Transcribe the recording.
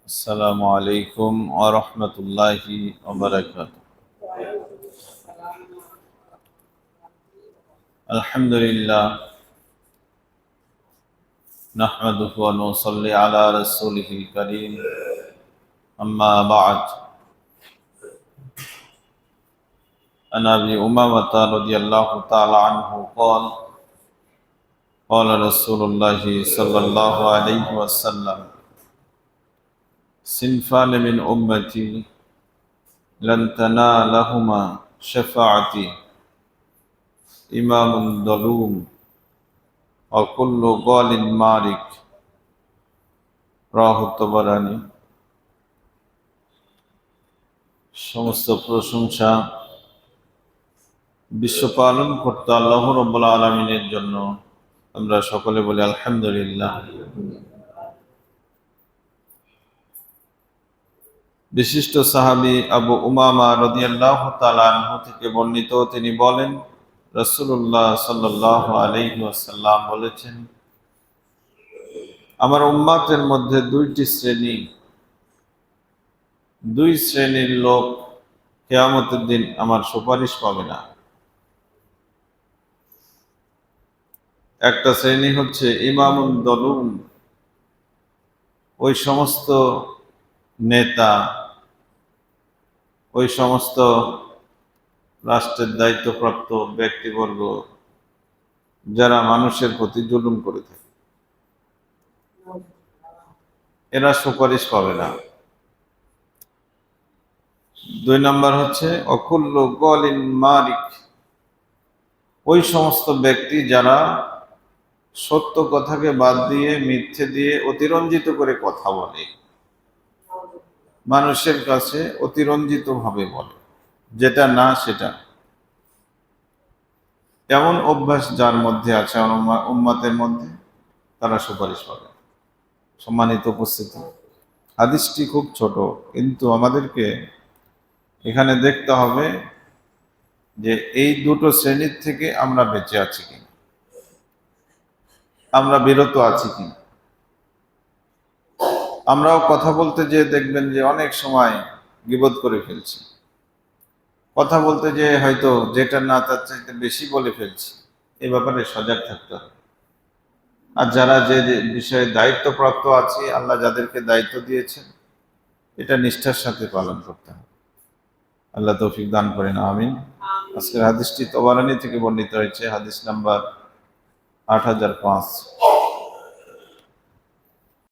السلام عليكم ورحمة الله وبركاته. الحمد لله نحمده ونصلي على رسوله الكريم أما بعد. عن أبي أمامة رضي الله تعالى عنه قال قال رسول الله صلى الله عليه وسلم صنفان من أمتي لن تنالهما شفاعتي إمام ظلوم وكل قال مارك রাহু তবরানী। সমস্ত প্রশংসা বিশ্ব পালন করতে আল্লাহ রাব্বুল আলামিনের জন্য। আমরা সকলে বলি আলহামদুলিল্লাহ। বিশিষ্ট সাহাবী আবু উমামা রাদিয়াল্লাহু তাআলা আনহু থেকে বর্ণিত, তিনি বলেন রাসূলুল্লাহ সাল্লাল্লাহু আলাইহি ওয়াসাল্লাম বলেছেন, আমার উম্মতের মধ্যে দুই শ্রেণীর লোক কিয়ামতের দিন আমার সুপারিশ পাবে না। একটা শ্রেণী হচ্ছে ইমামুন দলুম, ওই সমস্ত নেতা, ওই সমস্ত রাষ্ট্রের দায়িত্বপ্রাপ্ত ব্যক্তিবর্গ যারা মানুষের প্রতি জুলুম করে থাকে, এরা সুপারিশ পাবে না। দুই নম্বর হচ্ছে অকুল্লু গলিন মারিক, ওই সমস্ত ব্যক্তি যারা সত্য কথাকে বাদ দিয়ে মিথ্যে দিয়ে অতিরঞ্জিত করে কথা বলে, মানুষের কাছে অতিরঞ্জিত ভাবে বলে, যেটা না সেটা। এমন অভ্যাস যার মধ্যে আছে উম্মতের মধ্যে, তারা সুপারিশ পাবে। সম্মানিত উপস্থিতি, হাদিসটি খুব ছোট, কিন্তু আমাদেরকে এখানে দেখতে হবে যে এই দুটো শ্রেণীর থেকে আমরা বেঁচে আছি কিনা, আমরা বিরত আছি কিনা। আমরাও কথা বলতে যেয়ে দেখবেন যে অনেক সময় গীবত করে ফেলছি, কথা বলতে যেয়ে হয়তো যেটা না তার চাইতে বেশি বলে ফেলছি। এই ব্যাপারে সজাগ থাকতে হবে। আর যারা যে বিষয়ে দায়িত্বপ্রাপ্ত আছে, আল্লাহ যাদেরকে দায়িত্ব দিয়েছেন, এটা নিষ্ঠার সাথে পালন করতে হবে। আল্লাহ তৌফিক দান করেন, আমিন। আজকের হাদিসটি তবরানী থেকে বর্ণিত হয়েছে, হাদিস নাম্বার 8005।